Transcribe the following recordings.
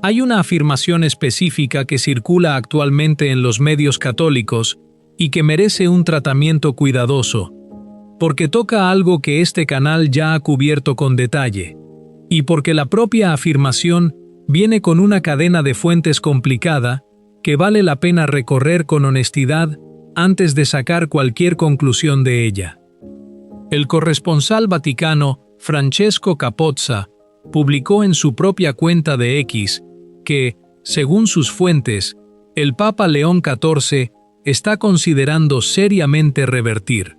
Hay una afirmación específica que circula actualmente en los medios católicos y que merece un tratamiento cuidadoso, porque toca algo que este canal ya ha cubierto con detalle, y porque la propia afirmación viene con una cadena de fuentes complicada que vale la pena recorrer con honestidad antes de sacar cualquier conclusión de ella. El corresponsal vaticano Francesco Capozza publicó en su propia cuenta de X que, según sus fuentes, el Papa León XIV está considerando seriamente revertir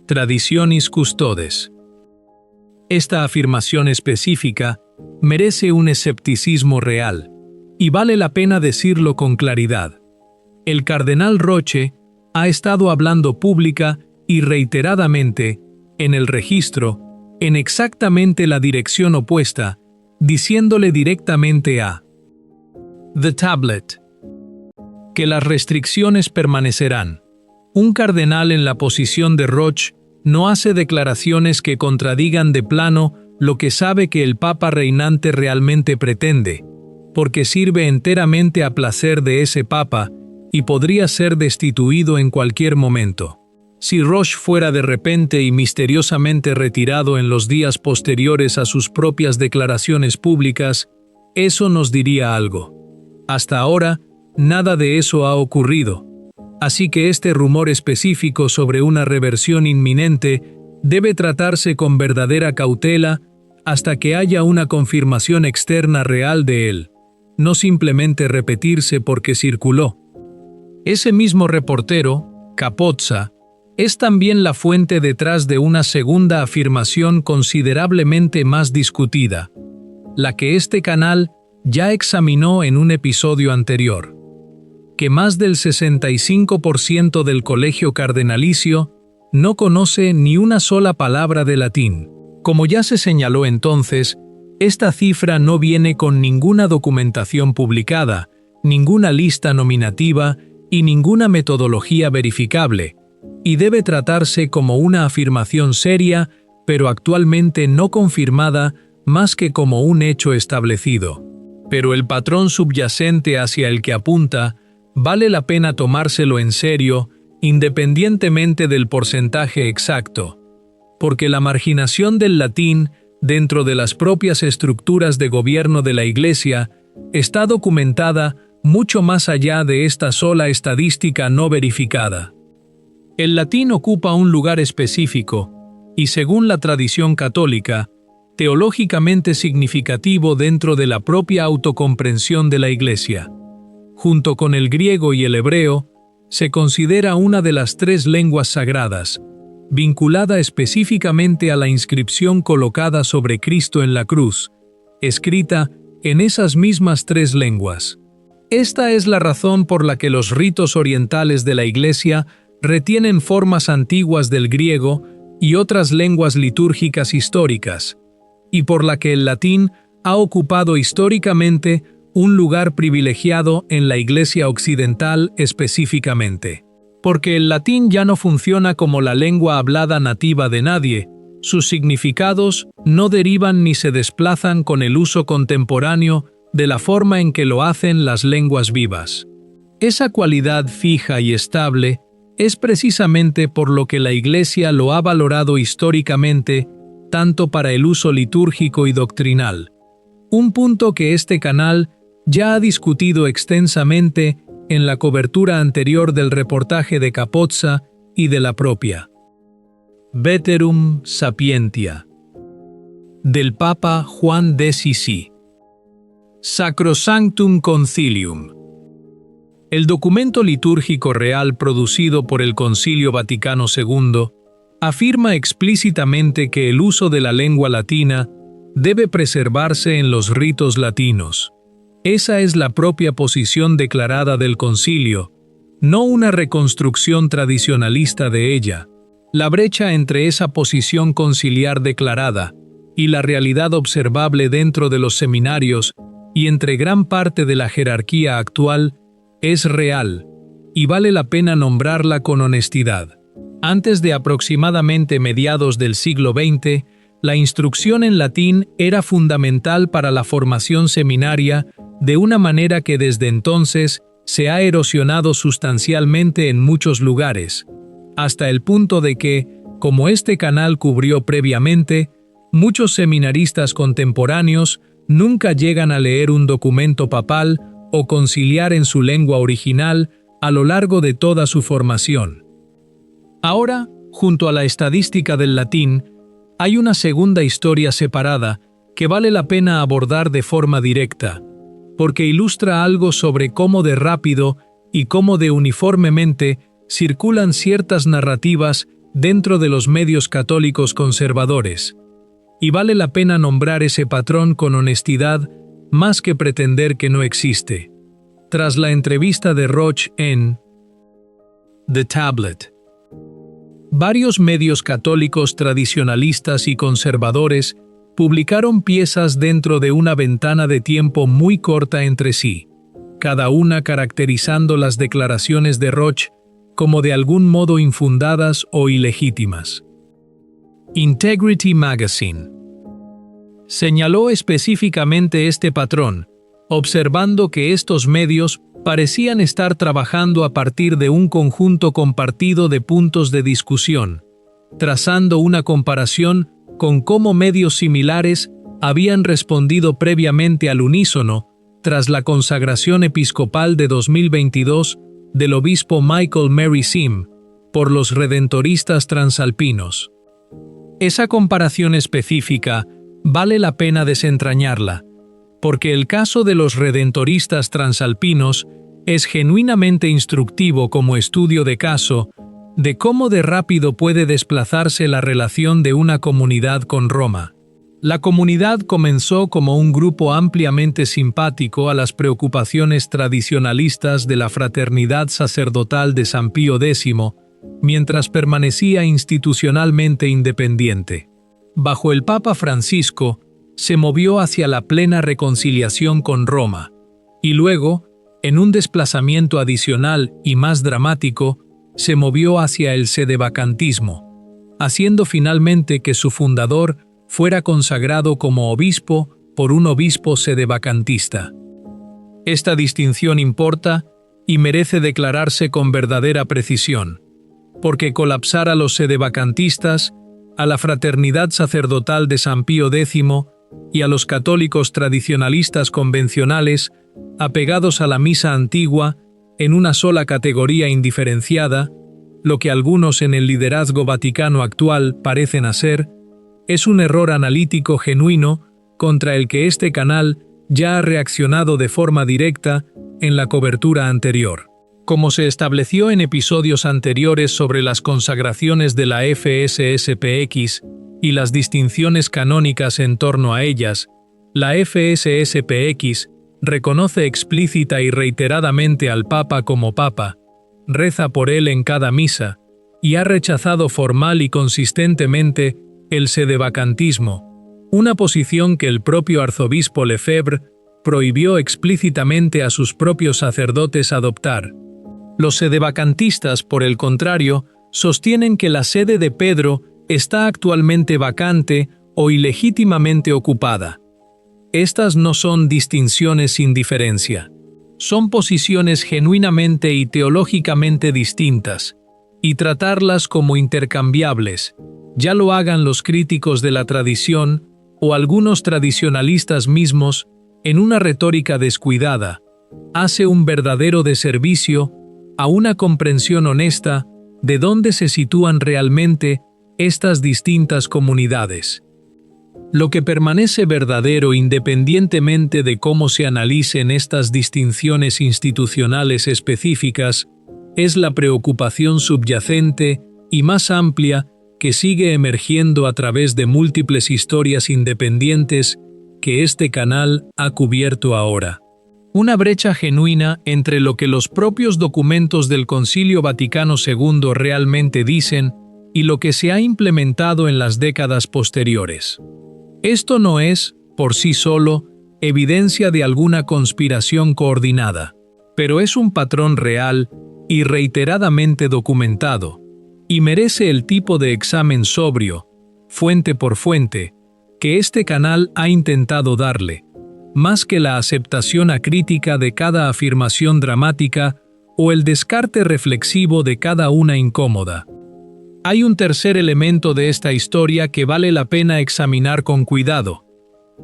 Traditionis Custodes. Esta afirmación específica merece un escepticismo real, y vale la pena decirlo con claridad. El cardenal Roche ha estado hablando pública y reiteradamente en el registro en exactamente la dirección opuesta, diciéndole directamente a The Tablet que las restricciones permanecerán. Un cardenal en la posición de Roche no hace declaraciones que contradigan de plano lo que sabe que el Papa reinante realmente pretende, porque sirve enteramente a placer de ese Papa y podría ser destituido en cualquier momento. Si Roche fuera de repente y misteriosamente retirado en los días posteriores a sus propias declaraciones públicas, eso nos diría algo. Hasta ahora, nada de eso ha ocurrido, así que este rumor específico sobre una reversión inminente debe tratarse con verdadera cautela hasta que haya una confirmación externa real de él, no simplemente repetirse porque circuló. Ese mismo reportero, Capozza, es también la fuente detrás de una segunda afirmación considerablemente más discutida, la que este canal ya examinó en un episodio anterior, que más del 65% del colegio cardenalicio no conoce ni una sola palabra de latín. Como ya se señaló entonces, esta cifra no viene con ninguna documentación publicada, ninguna lista nominativa y ninguna metodología verificable, y debe tratarse como una afirmación seria, pero actualmente no confirmada más que como un hecho establecido. Pero el patrón subyacente hacia el que apunta vale la pena tomárselo en serio, independientemente del porcentaje exacto, porque la marginación del latín dentro de las propias estructuras de gobierno de la Iglesia está documentada mucho más allá de esta sola estadística no verificada. El latín ocupa un lugar específico y, según la tradición católica, teológicamente significativo dentro de la propia autocomprensión de la Iglesia. Junto con el griego y el hebreo, se considera una de las 3 lenguas sagradas, vinculada específicamente a la inscripción colocada sobre Cristo en la cruz, escrita en esas mismas 3 lenguas. Esta es la razón por la que los ritos orientales de la Iglesia retienen formas antiguas del griego y otras lenguas litúrgicas históricas, y por la que el latín ha ocupado históricamente un lugar privilegiado en la Iglesia occidental específicamente. Porque el latín ya no funciona como la lengua hablada nativa de nadie, sus significados no derivan ni se desplazan con el uso contemporáneo de la forma en que lo hacen las lenguas vivas. Esa cualidad fija y estable es precisamente por lo que la Iglesia lo ha valorado históricamente tanto para el uso litúrgico y doctrinal, un punto que este canal ya ha discutido extensamente en la cobertura anterior del reportaje de Capozza y de la propia Veterum Sapientia del Papa Juan XI. Sacrosanctum Concilium. El documento litúrgico real producido por el Concilio Vaticano II afirma explícitamente que el uso de la lengua latina debe preservarse en los ritos latinos. Esa es la propia posición declarada del concilio, no una reconstrucción tradicionalista de ella. La brecha entre esa posición conciliar declarada y la realidad observable dentro de los seminarios y entre gran parte de la jerarquía actual es real, y vale la pena nombrarla con honestidad. Antes de aproximadamente mediados del siglo XX, la instrucción en latín era fundamental para la formación seminaria de una manera que desde entonces se ha erosionado sustancialmente en muchos lugares, hasta el punto de que, como este canal cubrió previamente, muchos seminaristas contemporáneos nunca llegan a leer un documento papal o conciliar en su lengua original a lo largo de toda su formación. Ahora, junto a la estadística del latín, hay una segunda historia separada que vale la pena abordar de forma directa, porque ilustra algo sobre cómo de rápido y cómo de uniformemente circulan ciertas narrativas dentro de los medios católicos conservadores. Y vale la pena nombrar ese patrón con honestidad más que pretender que no existe. Tras la entrevista de Roch en The Tablet, varios medios católicos tradicionalistas y conservadores publicaron piezas dentro de una ventana de tiempo muy corta entre sí, cada una caracterizando las declaraciones de Roch como de algún modo infundadas o ilegítimas. Integrity Magazine señaló específicamente este patrón, observando que estos medios parecían estar trabajando a partir de un conjunto compartido de puntos de discusión, trazando una comparación con cómo medios similares habían respondido previamente al unísono tras la consagración episcopal de 2022 del obispo Michael Mary Sim por los redentoristas transalpinos. Esa comparación específica vale la pena desentrañarla, porque el caso de los redentoristas transalpinos es genuinamente instructivo como estudio de caso de cómo de rápido puede desplazarse la relación de una comunidad con Roma. La comunidad comenzó como un grupo ampliamente simpático a las preocupaciones tradicionalistas de la fraternidad sacerdotal de San Pío X, mientras permanecía institucionalmente independiente. Bajo el Papa Francisco, se movió hacia la plena reconciliación con Roma, y luego, en un desplazamiento adicional y más dramático, se movió hacia el sedevacantismo, haciendo finalmente que su fundador fuera consagrado como obispo por un obispo sedevacantista. Esta distinción importa y merece declararse con verdadera precisión, porque colapsar a los sedevacantistas, a la fraternidad sacerdotal de San Pío X y a los católicos tradicionalistas convencionales, apegados a la misa antigua, en una sola categoría indiferenciada, lo que algunos en el liderazgo vaticano actual parecen hacer, es un error analítico genuino contra el que este canal ya ha reaccionado de forma directa en la cobertura anterior. Como se estableció en episodios anteriores sobre las consagraciones de la FSSPX y las distinciones canónicas en torno a ellas, la FSSPX reconoce explícita y reiteradamente al Papa como Papa, reza por él en cada misa, y ha rechazado formal y consistentemente el sedevacantismo, una posición que el propio arzobispo Lefebvre prohibió explícitamente a sus propios sacerdotes adoptar. Los sedevacantistas, por el contrario, sostienen que la sede de Pedro está actualmente vacante o ilegítimamente ocupada. Estas no son distinciones sin diferencia. Son posiciones genuinamente y teológicamente distintas, y tratarlas como intercambiables, ya lo hagan los críticos de la tradición o algunos tradicionalistas mismos, en una retórica descuidada, hace un verdadero deservicio a una comprensión honesta de dónde se sitúan realmente estas distintas comunidades. Lo que permanece verdadero independientemente de cómo se analicen estas distinciones institucionales específicas es la preocupación subyacente y más amplia que sigue emergiendo a través de múltiples historias independientes que este canal ha cubierto ahora. Una brecha genuina entre lo que los propios documentos del Concilio Vaticano II realmente dicen y lo que se ha implementado en las décadas posteriores. Esto no es, por sí solo, evidencia de alguna conspiración coordinada, pero es un patrón real y reiteradamente documentado, y merece el tipo de examen sobrio, fuente por fuente, que este canal ha intentado darle, más que la aceptación acrítica de cada afirmación dramática o el descarte reflexivo de cada una incómoda. Hay un tercer elemento de esta historia que vale la pena examinar con cuidado,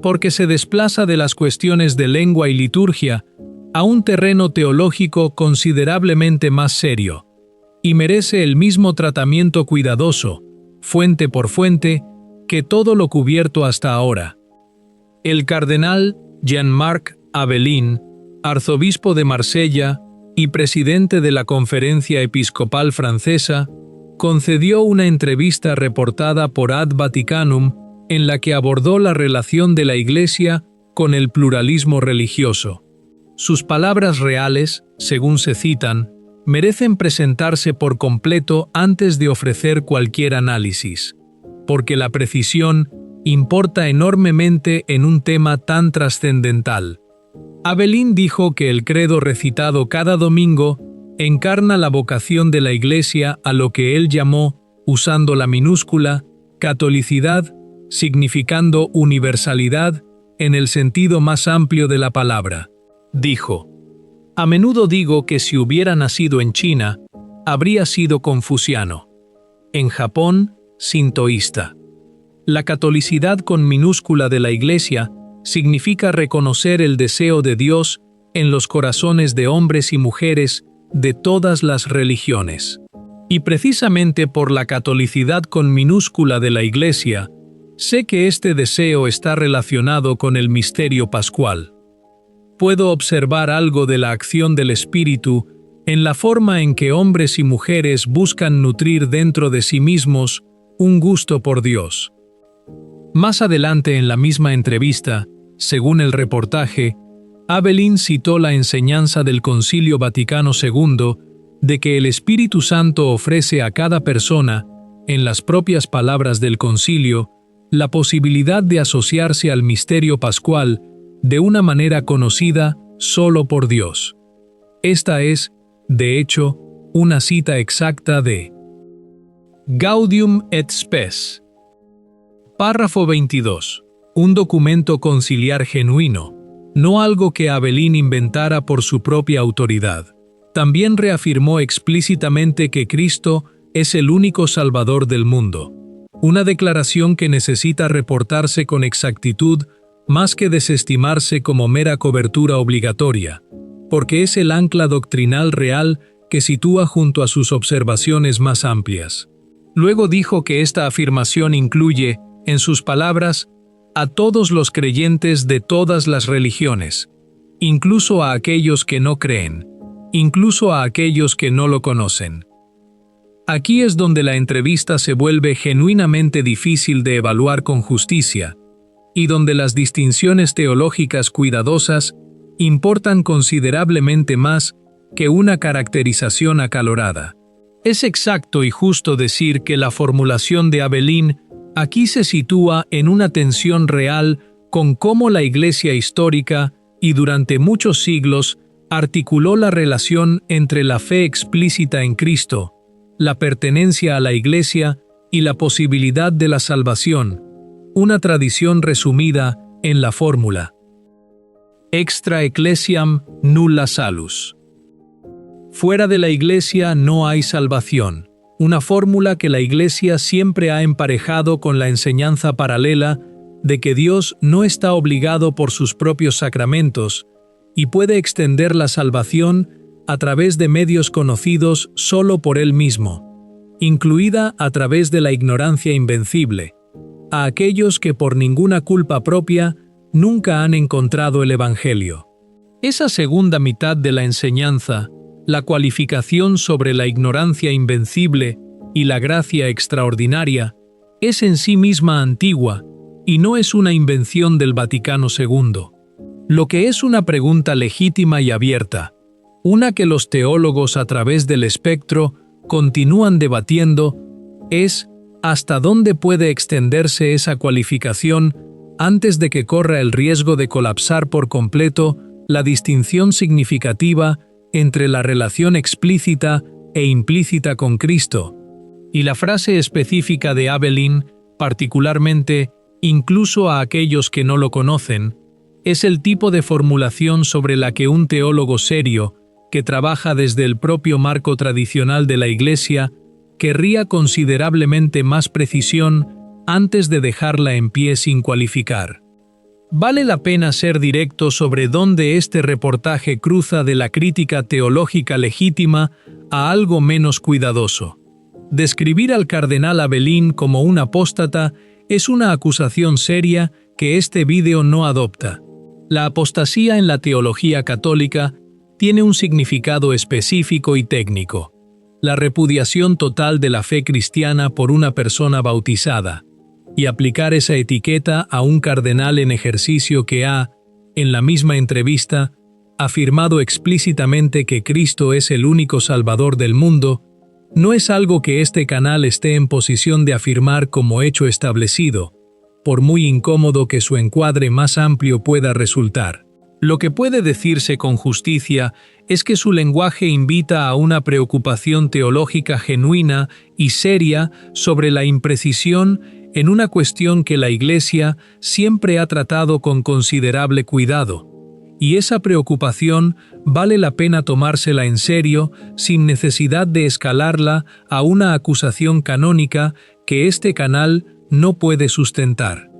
porque se desplaza de las cuestiones de lengua y liturgia a un terreno teológico considerablemente más serio, y merece el mismo tratamiento cuidadoso, fuente por fuente, que todo lo cubierto hasta ahora. El cardenal Jean-Marc Abelin, arzobispo de Marsella y presidente de la Conferencia Episcopal Francesa, concedió una entrevista reportada por Ad Vaticanum en la que abordó la relación de la Iglesia con el pluralismo religioso. Sus palabras reales, según se citan, merecen presentarse por completo antes de ofrecer cualquier análisis, porque la precisión importa enormemente en un tema tan trascendental. Abelin dijo que el credo recitado cada domingo encarna la vocación de la Iglesia a lo que él llamó, usando la minúscula, catolicidad, significando universalidad en el sentido más amplio de la palabra. Dijo: «A menudo digo que si hubiera nacido en China, habría sido confuciano. En Japón, sintoísta. La catolicidad con minúscula de la Iglesia significa reconocer el deseo de Dios en los corazones de hombres y mujeres de todas las religiones. Y precisamente por la catolicidad con minúscula de la Iglesia, sé que este deseo está relacionado con el misterio pascual. Puedo observar algo de la acción del Espíritu en la forma en que hombres y mujeres buscan nutrir dentro de sí mismos un gusto por Dios». Más adelante en la misma entrevista, según el reportaje, Abelin citó la enseñanza del Concilio Vaticano II de que el Espíritu Santo ofrece a cada persona, en las propias palabras del concilio, la posibilidad de asociarse al misterio pascual de una manera conocida solo por Dios. Esta es, de hecho, una cita exacta de Gaudium et Spes. Párrafo 22. Un documento conciliar genuino, no algo que Abelin inventara por su propia autoridad. También reafirmó explícitamente que Cristo es el único Salvador del mundo, una declaración que necesita reportarse con exactitud más que desestimarse como mera cobertura obligatoria, porque es el ancla doctrinal real que sitúa junto a sus observaciones más amplias. Luego dijo que esta afirmación incluye, en sus palabras, a todos los creyentes de todas las religiones, incluso a aquellos que no creen, incluso a aquellos que no lo conocen. Aquí es donde la entrevista se vuelve genuinamente difícil de evaluar con justicia, y donde las distinciones teológicas cuidadosas importan considerablemente más que una caracterización acalorada. Es exacto y justo decir que la formulación de Abelin aquí se sitúa en una tensión real con cómo la Iglesia histórica y durante muchos siglos articuló la relación entre la fe explícita en Cristo, la pertenencia a la Iglesia y la posibilidad de la salvación, una tradición resumida en la fórmula Extra ecclesiam nulla salus. Fuera de la Iglesia no hay salvación, una fórmula que la Iglesia siempre ha emparejado con la enseñanza paralela de que Dios no está obligado por sus propios sacramentos y puede extender la salvación a través de medios conocidos solo por Él mismo, incluida a través de la ignorancia invencible, a aquellos que por ninguna culpa propia nunca han encontrado el Evangelio. Esa segunda mitad de la enseñanza, la cualificación sobre la ignorancia invencible y la gracia extraordinaria, es en sí misma antigua y no es una invención del Vaticano II. Lo que es una pregunta legítima y abierta, una que los teólogos a través del espectro continúan debatiendo, es ¿hasta dónde puede extenderse esa cualificación antes de que corra el riesgo de colapsar por completo la distinción significativa entre la relación explícita e implícita con Cristo? Y la frase específica de Abelin particularmente incluso a aquellos que no lo conocen, es el tipo de formulación sobre la que un teólogo serio, que trabaja desde el propio marco tradicional de la Iglesia, querría considerablemente más precisión antes de dejarla en pie sin cualificar. Vale la pena ser directo sobre dónde este reportaje cruza de la crítica teológica legítima a algo menos cuidadoso. Describir al cardenal Abelín como un apóstata es una acusación seria que este vídeo no adopta. La apostasía en la teología católica tiene un significado específico y técnico: la repudiación total de la fe cristiana por una persona bautizada, y aplicar esa etiqueta a un cardenal en ejercicio que ha, en la misma entrevista, afirmado explícitamente que Cristo es el único Salvador del mundo, no es algo que este canal esté en posición de afirmar como hecho establecido, por muy incómodo que su encuadre más amplio pueda resultar. Lo que puede decirse con justicia es que su lenguaje invita a una preocupación teológica genuina y seria sobre la imprecisión en una cuestión que la Iglesia siempre ha tratado con considerable cuidado, y esa preocupación vale la pena tomársela en serio sin necesidad de escalarla a una acusación canónica que este canal no puede sustentar.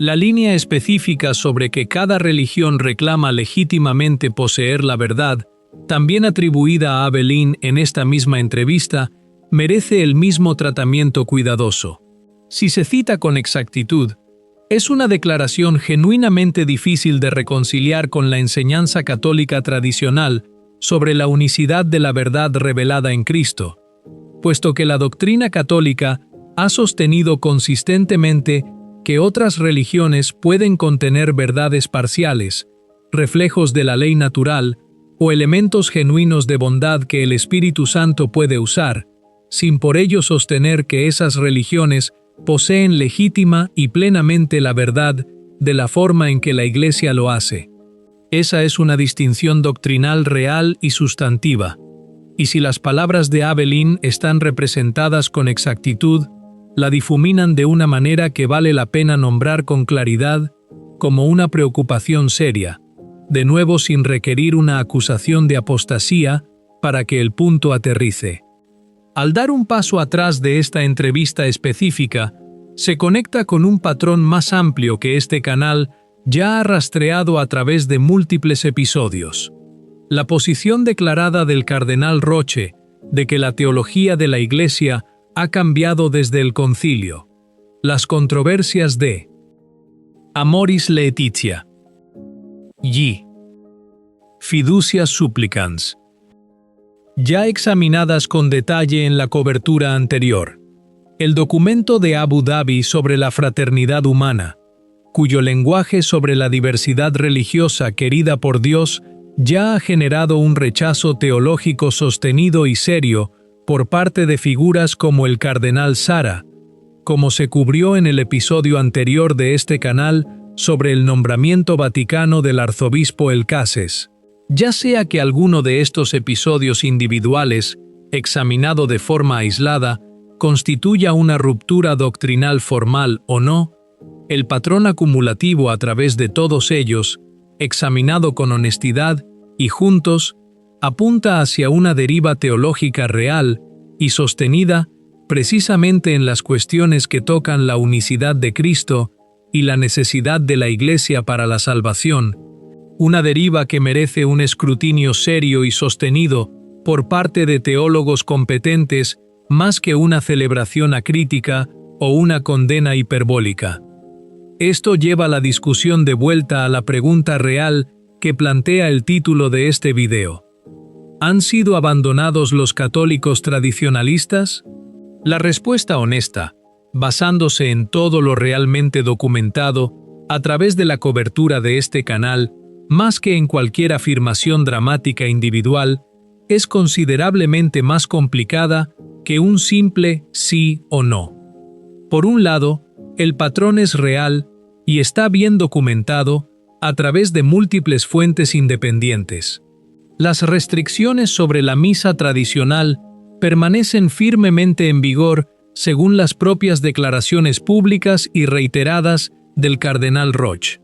La línea específica sobre que cada religión reclama legítimamente poseer la verdad, también atribuida a Abelín en esta misma entrevista, merece el mismo tratamiento cuidadoso. Si se cita con exactitud, es una declaración genuinamente difícil de reconciliar con la enseñanza católica tradicional sobre la unicidad de la verdad revelada en Cristo, puesto que la doctrina católica ha sostenido consistentemente que otras religiones pueden contener verdades parciales, reflejos de la ley natural o elementos genuinos de bondad que el Espíritu Santo puede usar, sin por ello sostener que esas religiones poseen legítima y plenamente la verdad de la forma en que la Iglesia lo hace. Esa es una distinción doctrinal real y sustantiva, y si las palabras de Abelín están representadas con exactitud, la difuminan de una manera que vale la pena nombrar con claridad como una preocupación seria, de nuevo sin requerir una acusación de apostasía para que el punto aterrice. Al dar un paso atrás de esta entrevista específica, se conecta con un patrón más amplio que este canal ya ha rastreado a través de múltiples episodios. La posición declarada del cardenal Roche de que la teología de la Iglesia ha cambiado desde el concilio. Las controversias de Amoris Laetitia y Fiducia Supplicans, ya examinadas con detalle en la cobertura anterior. El documento de Abu Dhabi sobre la fraternidad humana, cuyo lenguaje sobre la diversidad religiosa querida por Dios ya ha generado un rechazo teológico sostenido y serio por parte de figuras como el cardenal Sara, como se cubrió en el episodio anterior de este canal sobre el nombramiento vaticano del arzobispo Elcases. Ya sea que alguno de estos episodios individuales, examinado de forma aislada, constituya una ruptura doctrinal formal o no, el patrón acumulativo a través de todos ellos, examinado con honestidad y juntos, apunta hacia una deriva teológica real y sostenida precisamente en las cuestiones que tocan la unicidad de Cristo y la necesidad de la Iglesia para la salvación, una deriva que merece un escrutinio serio y sostenido por parte de teólogos competentes más que una celebración acrítica o una condena hiperbólica. Esto lleva la discusión de vuelta a la pregunta real que plantea el título de este video. ¿Han sido abandonados los católicos tradicionalistas? La respuesta honesta, basándose en todo lo realmente documentado a través de la cobertura de este canal, más que en cualquier afirmación dramática individual, es considerablemente más complicada que un simple sí o no. Por un lado, el patrón es real y está bien documentado a través de múltiples fuentes independientes. Las restricciones sobre la misa tradicional permanecen firmemente en vigor según las propias declaraciones públicas y reiteradas del cardenal Roche.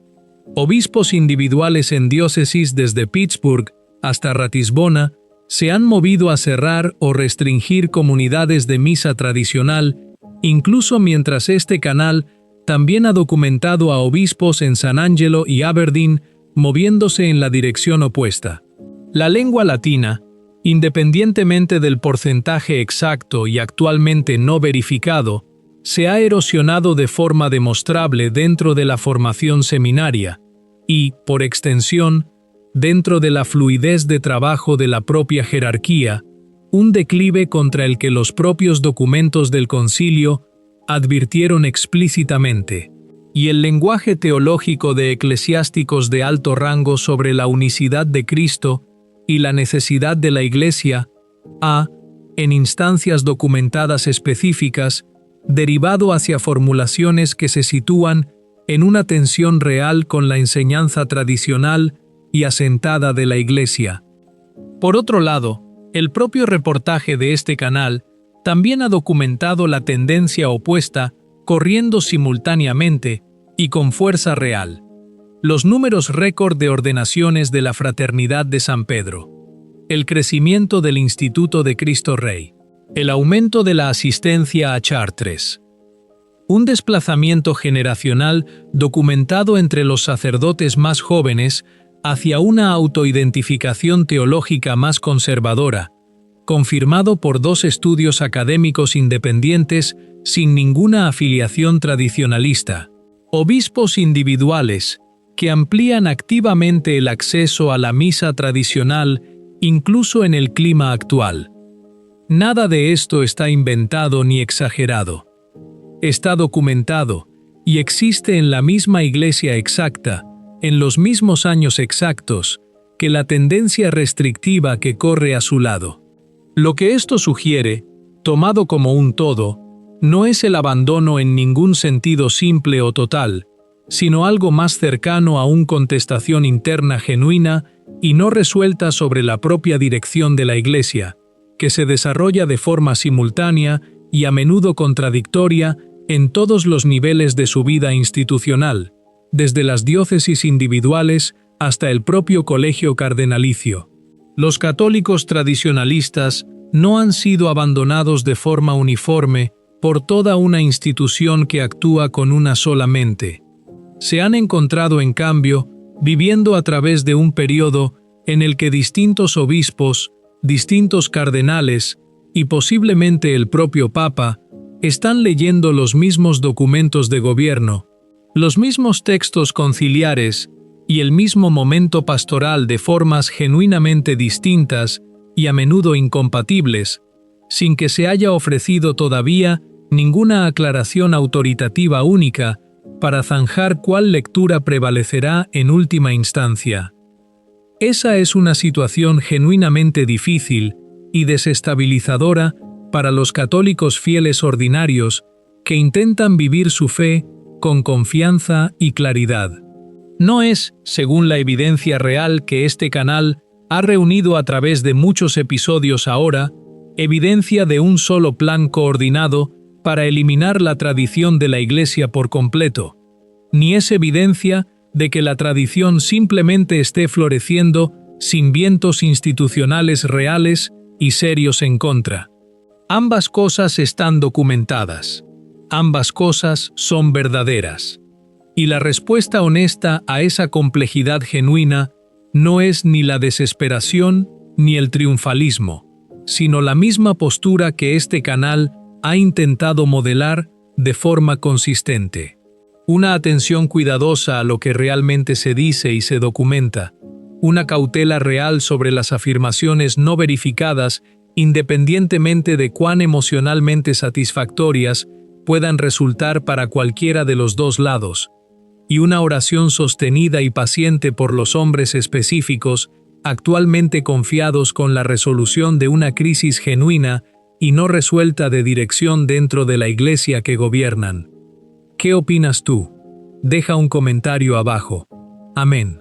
Obispos individuales en diócesis desde Pittsburgh hasta Ratisbona se han movido a cerrar o restringir comunidades de misa tradicional, incluso mientras este canal también ha documentado a obispos en San Angelo y Aberdeen moviéndose en la dirección opuesta. La lengua latina, independientemente del porcentaje exacto y actualmente no verificado, se ha erosionado de forma demostrable dentro de la formación seminaria y, por extensión, dentro de la fluidez de trabajo de la propia jerarquía, un declive contra el que los propios documentos del concilio advirtieron explícitamente, y el lenguaje teológico de eclesiásticos de alto rango sobre la unicidad de Cristo y la necesidad de la Iglesia ha, en instancias documentadas específicas, derivado hacia formulaciones que se sitúan en una tensión real con la enseñanza tradicional y asentada de la Iglesia. Por otro lado, el propio reportaje de este canal también ha documentado la tendencia opuesta corriendo simultáneamente y con fuerza real. Los números récord de ordenaciones de la Fraternidad de San Pedro, el crecimiento del Instituto de Cristo Rey, el aumento de la asistencia a Chartres, un desplazamiento generacional documentado entre los sacerdotes más jóvenes hacia una autoidentificación teológica más conservadora, confirmado por 2 estudios académicos independientes sin ninguna afiliación tradicionalista, obispos individuales que amplían activamente el acceso a la misa tradicional incluso en el clima actual. Nada de esto está inventado ni exagerado. Está documentado y existe en la misma Iglesia exacta, en los mismos años exactos, que la tendencia restrictiva que corre a su lado. Lo que esto sugiere, tomado como un todo, no es el abandono en ningún sentido simple o total, sino algo más cercano a una contestación interna genuina y no resuelta sobre la propia dirección de la Iglesia, que se desarrolla de forma simultánea y a menudo contradictoria en todos los niveles de su vida institucional, desde las diócesis individuales hasta el propio colegio cardenalicio. Los católicos tradicionalistas no han sido abandonados de forma uniforme por toda una institución que actúa con una sola mente. Se han encontrado, en cambio, viviendo a través de un periodo en el que distintos obispos, distintos cardenales y posiblemente el propio Papa están leyendo los mismos documentos de gobierno, los mismos textos conciliares y el mismo momento pastoral de formas genuinamente distintas y a menudo incompatibles, sin que se haya ofrecido todavía ninguna aclaración autoritativa única para zanjar cuál lectura prevalecerá en última instancia. Esa es una situación genuinamente difícil y desestabilizadora para los católicos fieles ordinarios que intentan vivir su fe con confianza y claridad. No es, según la evidencia real que este canal ha reunido a través de muchos episodios ahora, evidencia de un solo plan coordinado para eliminar la tradición de la Iglesia por completo, ni es evidencia de que la tradición simplemente esté floreciendo sin vientos institucionales reales y serios en contra. Ambas cosas están documentadas. Ambas cosas son verdaderas. Y la respuesta honesta a esa complejidad genuina no es ni la desesperación ni el triunfalismo, sino la misma postura que este canal ha intentado modelar de forma consistente. Una atención cuidadosa a lo que realmente se dice y se documenta, una cautela real sobre las afirmaciones no verificadas independientemente de cuán emocionalmente satisfactorias puedan resultar para cualquiera de los dos lados, y una oración sostenida y paciente por los hombres específicos actualmente confiados con la resolución de una crisis genuina y no resuelta de dirección dentro de la Iglesia que gobiernan. ¿Qué opinas tú? Deja un comentario abajo. Amén.